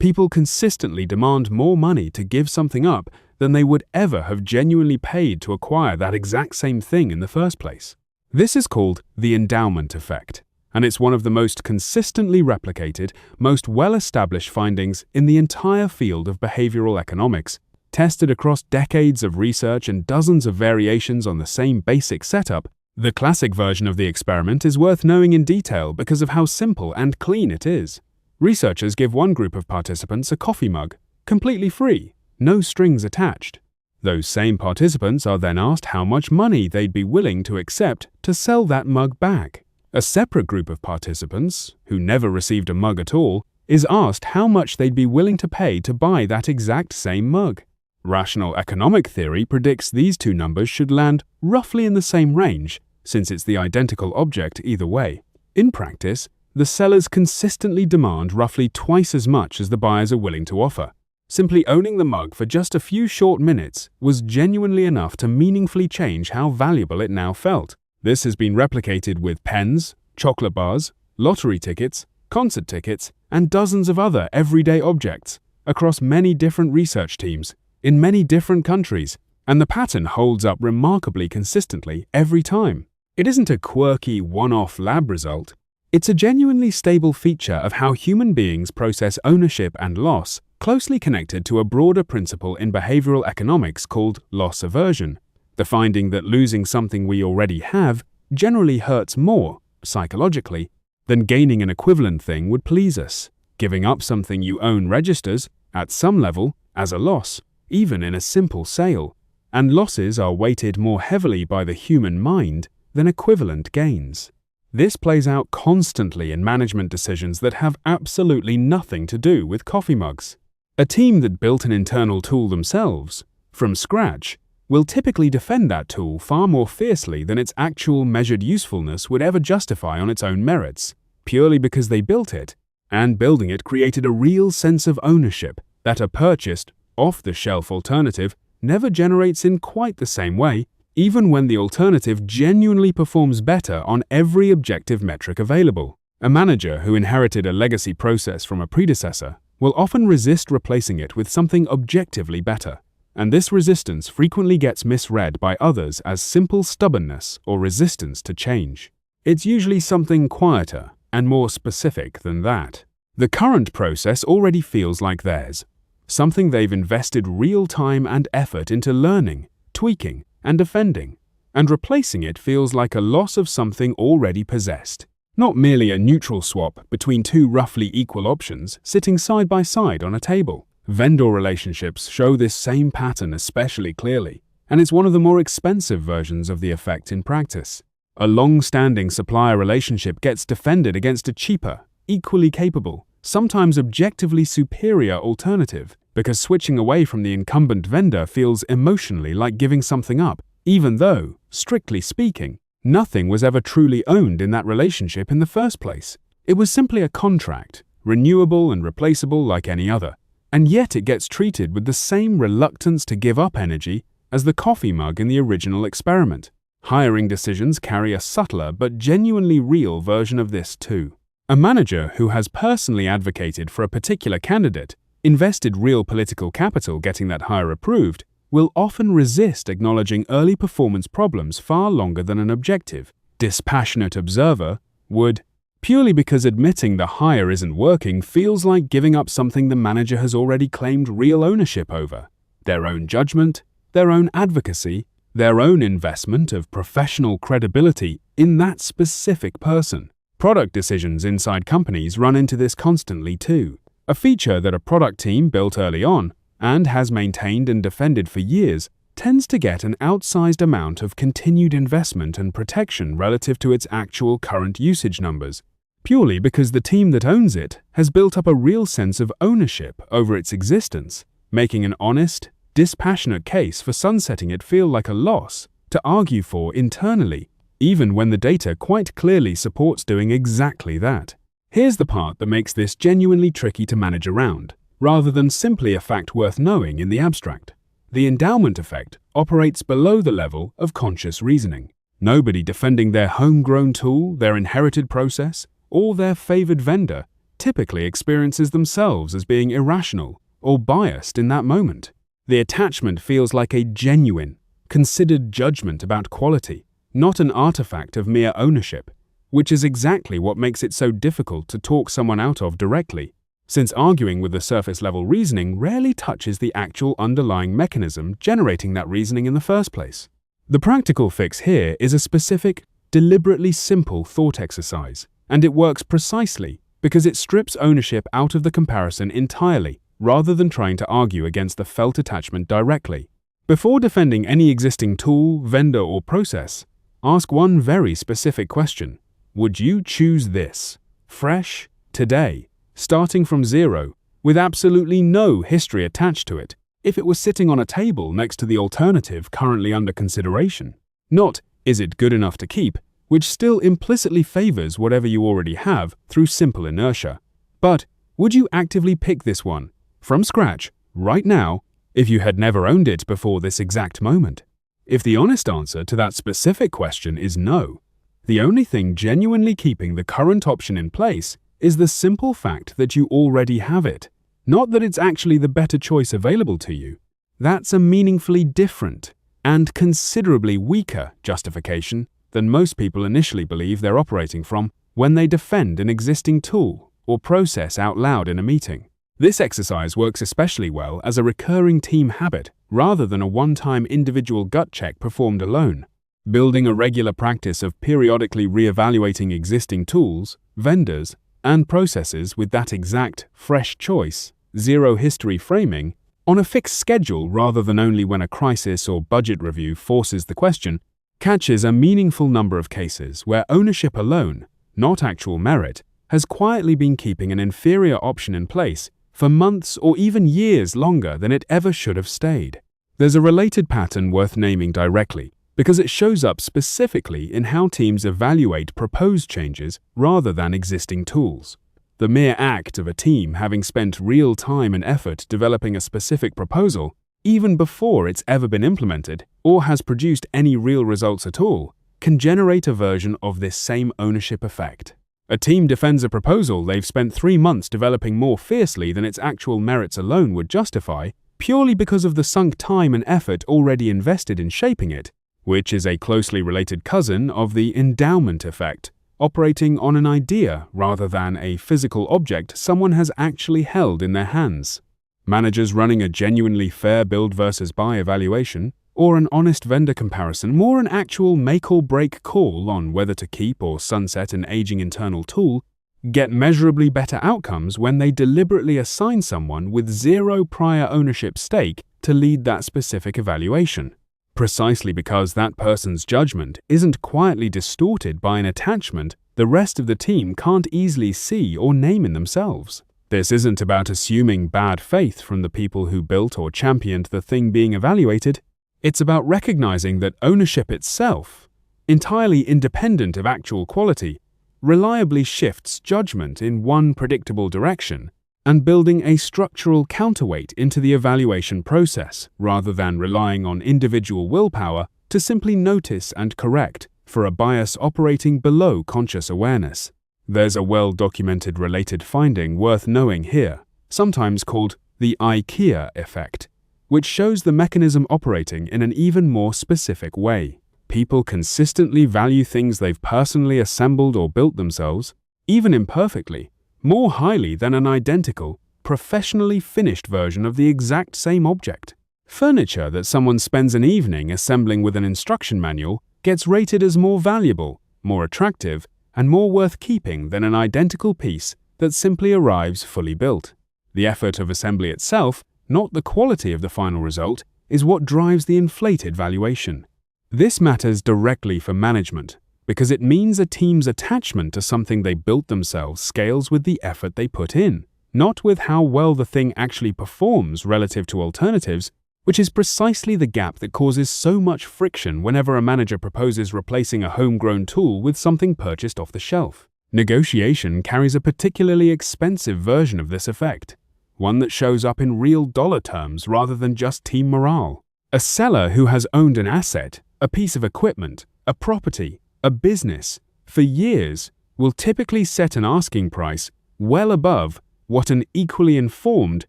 People consistently demand more money to give something up than they would ever have genuinely paid to acquire that exact same thing in the first place. This is called the endowment effect, and it's one of the most consistently replicated, most well-established findings in the entire field of behavioral economics, tested across decades of research and dozens of variations on the same basic setup. The classic version of the experiment is worth knowing in detail because of how simple and clean it is. Researchers give one group of participants a coffee mug, completely free, no strings attached. Those same participants are then asked how much money they'd be willing to accept to sell that mug back. A separate group of participants, who never received a mug at all, is asked how much they'd be willing to pay to buy that exact same mug. Rational economic theory predicts these two numbers should land roughly in the same range, since it's the identical object either way. In practice, the sellers consistently demand roughly twice as much as the buyers are willing to offer. Simply owning the mug for just a few short minutes was genuinely enough to meaningfully change how valuable it now felt. This has been replicated with pens, chocolate bars, lottery tickets, concert tickets, and dozens of other everyday objects across many different research teams in many different countries, and the pattern holds up remarkably consistently every time. It isn't a quirky, one-off lab result. It's a genuinely stable feature of how human beings process ownership and loss, closely connected to a broader principle in behavioral economics called loss aversion, the finding that losing something we already have generally hurts more, psychologically, than gaining an equivalent thing would please us. Giving up something you own registers, at some level, as a loss, even in a simple sale, and losses are weighted more heavily by the human mind than equivalent gains. This plays out constantly in management decisions that have absolutely nothing to do with coffee mugs. A team that built an internal tool themselves, from scratch, will typically defend that tool far more fiercely than its actual measured usefulness would ever justify on its own merits, purely because they built it, and building it created a real sense of ownership that a purchased, off-the-shelf alternative never generates in quite the same way, even when the alternative genuinely performs better on every objective metric available. A manager who inherited a legacy process from a predecessor will often resist replacing it with something objectively better, and this resistance frequently gets misread by others as simple stubbornness or resistance to change. It's usually something quieter and more specific than that. The current process already feels like theirs, something they've invested real time and effort into learning, tweaking, and defending, and replacing it feels like a loss of something already possessed. Not merely a neutral swap between two roughly equal options sitting side by side on a table. Vendor relationships show this same pattern especially clearly, and it's one of the more expensive versions of the effect in practice. A long-standing supplier relationship gets defended against a cheaper, equally capable, sometimes objectively superior alternative, because switching away from the incumbent vendor feels emotionally like giving something up, even though, strictly speaking, nothing was ever truly owned in that relationship in the first place. It was simply a contract, renewable and replaceable like any other, and yet it gets treated with the same reluctance to give up energy as the coffee mug in the original experiment. Hiring decisions carry a subtler but genuinely real version of this too. A manager who has personally advocated for a particular candidate, invested real political capital getting that hire approved, will often resist acknowledging early performance problems far longer than an objective, dispassionate observer would, purely because admitting the hire isn't working feels like giving up something the manager has already claimed real ownership over: their own judgment, their own advocacy, their own investment of professional credibility in that specific person. Product decisions inside companies run into this constantly too. A feature that a product team built early on, and has maintained and defended for years, tends to get an outsized amount of continued investment and protection relative to its actual current usage numbers, purely because the team that owns it has built up a real sense of ownership over its existence, making an honest, dispassionate case for sunsetting it feel like a loss to argue for internally, even when the data quite clearly supports doing exactly that. Here's the part that makes this genuinely tricky to manage around, rather than simply a fact worth knowing in the abstract. The endowment effect operates below the level of conscious reasoning. Nobody defending their homegrown tool, their inherited process, or their favored vendor typically experiences themselves as being irrational or biased in that moment. The attachment feels like a genuine, considered judgment about quality, not an artifact of mere ownership, which is exactly what makes it so difficult to talk someone out of directly, since arguing with the surface-level reasoning rarely touches the actual underlying mechanism generating that reasoning in the first place. The practical fix here is a specific, deliberately simple thought exercise, and it works precisely because it strips ownership out of the comparison entirely, rather than trying to argue against the felt attachment directly. Before defending any existing tool, vendor, or process, ask one very specific question. Would you choose this, fresh, today, starting from zero, with absolutely no history attached to it, if it was sitting on a table next to the alternative currently under consideration? Not, is it good enough to keep, which still implicitly favors whatever you already have through simple inertia. But, would you actively pick this one, from scratch, right now, if you had never owned it before this exact moment? If the honest answer to that specific question is no, the only thing genuinely keeping the current option in place is the simple fact that you already have it, not that it's actually the better choice available to you. That's a meaningfully different and considerably weaker justification than most people initially believe they're operating from when they defend an existing tool or process out loud in a meeting. This exercise works especially well as a recurring team habit rather than a one-time individual gut check performed alone. Building a regular practice of periodically re-evaluating existing tools, vendors, and processes with that exact fresh choice, zero history framing, on a fixed schedule rather than only when a crisis or budget review forces the question, catches a meaningful number of cases where ownership alone, not actual merit, has quietly been keeping an inferior option in place for months or even years longer than it ever should have stayed. There's a related pattern worth naming directly, because it shows up specifically in how teams evaluate proposed changes rather than existing tools. The mere act of a team having spent real time and effort developing a specific proposal, even before it's ever been implemented or has produced any real results at all, can generate a version of this same ownership effect. A team defends a proposal they've spent 3 months developing more fiercely than its actual merits alone would justify, purely because of the sunk time and effort already invested in shaping it, which is a closely related cousin of the endowment effect, operating on an idea rather than a physical object someone has actually held in their hands. Managers running a genuinely fair build versus buy evaluation, or an honest vendor comparison, more an actual make-or-break call on whether to keep or sunset an aging internal tool, get measurably better outcomes when they deliberately assign someone with zero prior ownership stake to lead that specific evaluation, precisely because that person's judgment isn't quietly distorted by an attachment the rest of the team can't easily see or name in themselves. This isn't about assuming bad faith from the people who built or championed the thing being evaluated. It's about recognizing that ownership itself, entirely independent of actual quality, reliably shifts judgment in one predictable direction and building a structural counterweight into the evaluation process rather than relying on individual willpower to simply notice and correct for a bias operating below conscious awareness. There's a well-documented related finding worth knowing here, sometimes called the IKEA effect, which shows the mechanism operating in an even more specific way. People consistently value things they've personally assembled or built themselves, even imperfectly, more highly than an identical, professionally finished version of the exact same object. Furniture that someone spends an evening assembling with an instruction manual gets rated as more valuable, more attractive, and more worth keeping than an identical piece that simply arrives fully built. The effort of assembly itself, not the quality of the final result, is what drives the inflated valuation. This matters directly for management because it means a team's attachment to something they built themselves scales with the effort they put in, not with how well the thing actually performs relative to alternatives, which is precisely the gap that causes so much friction whenever a manager proposes replacing a homegrown tool with something purchased off the shelf. Negotiation carries a particularly expensive version of this effect, one that shows up in real dollar terms rather than just team morale. A seller who has owned an asset, a piece of equipment, a property, a business, for years will typically set an asking price well above what an equally informed,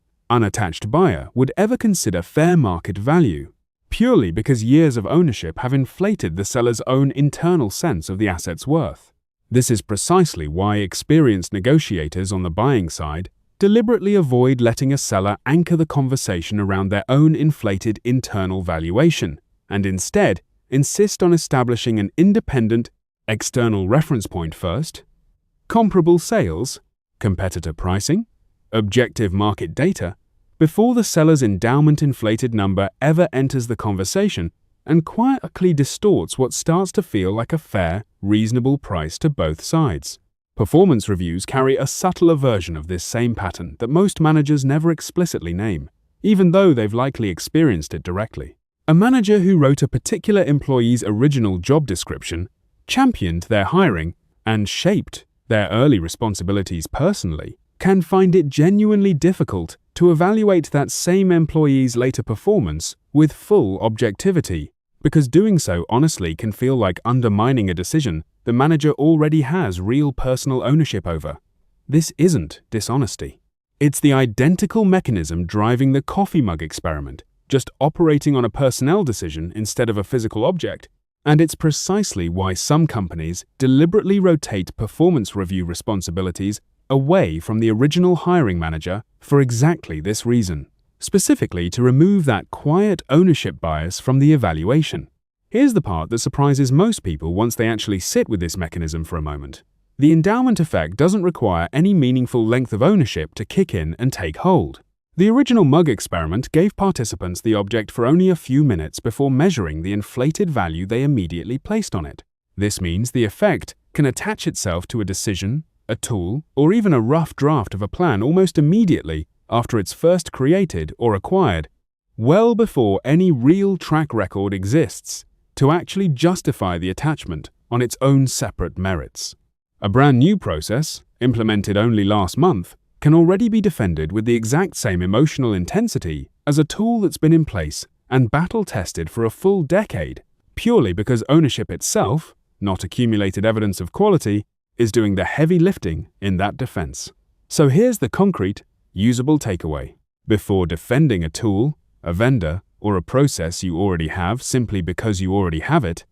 unattached buyer would ever consider fair market value, purely because years of ownership have inflated the seller's own internal sense of the asset's worth. This is precisely why experienced negotiators on the buying side deliberately avoid letting a seller anchor the conversation around their own inflated internal valuation, and instead insist on establishing an independent, external reference point first, comparable sales, competitor pricing, objective market data, before the seller's endowment inflated number ever enters the conversation and quietly distorts what starts to feel like a fair, reasonable price to both sides. Performance reviews carry a subtler version of this same pattern that most managers never explicitly name, even though they've likely experienced it directly. A manager who wrote a particular employee's original job description, championed their hiring, and shaped their early responsibilities personally, can find it genuinely difficult to evaluate that same employee's later performance with full objectivity, because doing so honestly can feel like undermining a decision the manager already has real personal ownership over. This isn't dishonesty. It's the identical mechanism driving the coffee mug experiment, just operating on a personnel decision instead of a physical object. And it's precisely why some companies deliberately rotate performance review responsibilities away from the original hiring manager for exactly this reason, specifically to remove that quiet ownership bias from the evaluation. Here's the part that surprises most people once they actually sit with this mechanism for a moment. The endowment effect doesn't require any meaningful length of ownership to kick in and take hold. The original mug experiment gave participants the object for only a few minutes before measuring the inflated value they immediately placed on it. This means the effect can attach itself to a decision, a tool, or even a rough draft of a plan almost immediately after it's first created or acquired, well before any real track record exists to actually justify the attachment on its own separate merits. A brand new process, implemented only last month, can already be defended with the exact same emotional intensity as a tool that's been in place and battle-tested for a full decade, purely because ownership itself, not accumulated evidence of quality, is doing the heavy lifting in that defense. So here's the concrete, usable takeaway. Before defending a tool, a vendor, or a process you already have simply because you already have it,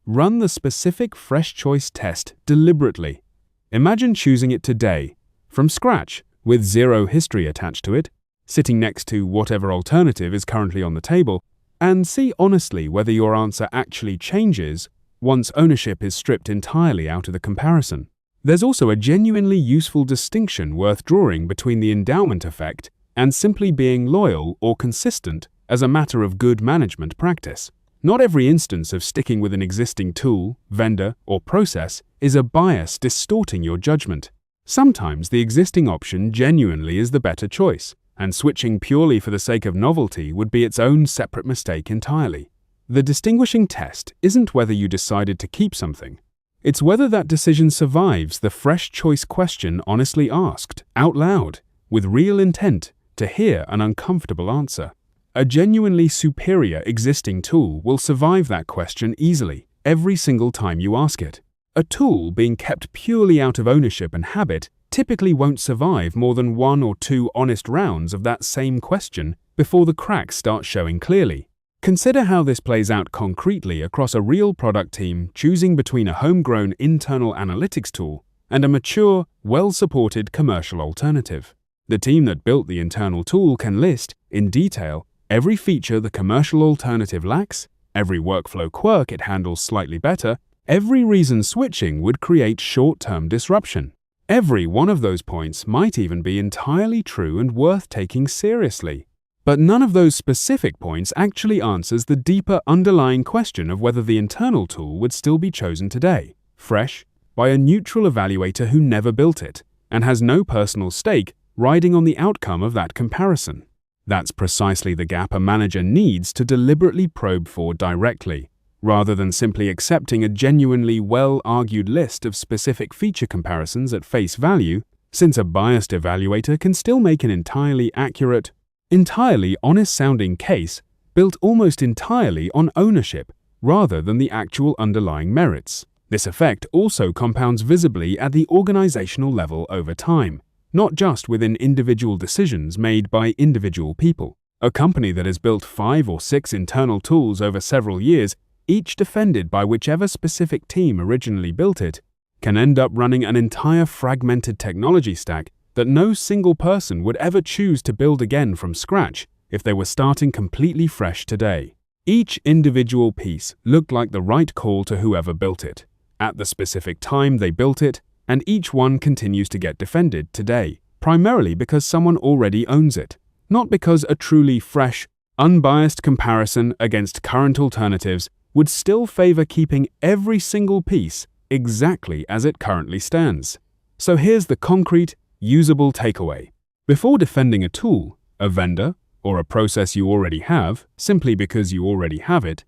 run the specific fresh choice test deliberately. Imagine choosing it today, from scratch, with zero history attached to it, sitting next to whatever alternative is currently on the table, and see honestly whether your answer actually changes once ownership is stripped entirely out of the comparison. There's also a genuinely useful distinction worth drawing between the endowment effect and simply being loyal or consistent as a matter of good management practice. Not every instance of sticking with an existing tool, vendor, or process is a bias distorting your judgment. Sometimes the existing option genuinely is the better choice, and switching purely for the sake of novelty would be its own separate mistake entirely. The distinguishing test isn't whether you decided to keep something. It's whether that decision survives the fresh choice question honestly asked, out loud, with real intent to hear an uncomfortable answer. A genuinely superior existing tool will survive that question easily, every single time you ask it. A tool being kept purely out of ownership and habit typically won't survive more than 1 or 2 honest rounds of that same question before the cracks start showing clearly. Consider how this plays out concretely across a real product team choosing between a homegrown internal analytics tool and a mature, well-supported commercial alternative. The team that built the internal tool can list, in detail, every feature the commercial alternative lacks, every workflow quirk it handles slightly better, every reason switching would create short-term disruption. Every one of those points might even be entirely true and worth taking seriously. But none of those specific points actually answers the deeper underlying question of whether the internal tool would still be chosen today, fresh, by a neutral evaluator who never built it, and has no personal stake riding on the outcome of that comparison. That's precisely the gap a manager needs to deliberately probe for directly, rather than simply accepting a genuinely well-argued list of specific feature comparisons at face value, since a biased evaluator can still make an entirely accurate, entirely honest-sounding case built almost entirely on ownership rather than the actual underlying merits. This effect also compounds visibly at the organizational level over time, not just within individual decisions made by individual people. A company that has built 5 or 6 internal tools over several years, each defended by whichever specific team originally built it, can end up running an entire fragmented technology stack that no single person would ever choose to build again from scratch if they were starting completely fresh today. Each individual piece looked like the right call to whoever built it, at the specific time they built it, and each one continues to get defended today, primarily because someone already owns it, not because a truly fresh, unbiased comparison against current alternatives would still favor keeping every single piece exactly as it currently stands. So here's the concrete, usable takeaway. Before defending a tool, a vendor, or a process you already have, simply because you already have it,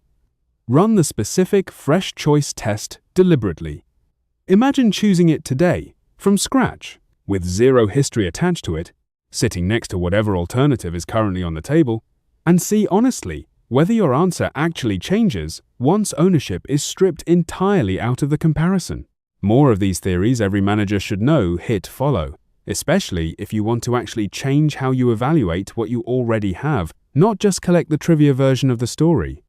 run the specific fresh choice test deliberately. Imagine choosing it today, from scratch, with zero history attached to it, sitting next to whatever alternative is currently on the table, and see honestly whether your answer actually changes once ownership is stripped entirely out of the comparison. More of these theories every manager should know hit follow, especially if you want to actually change how you evaluate what you already have, not just collect the trivia version of the story.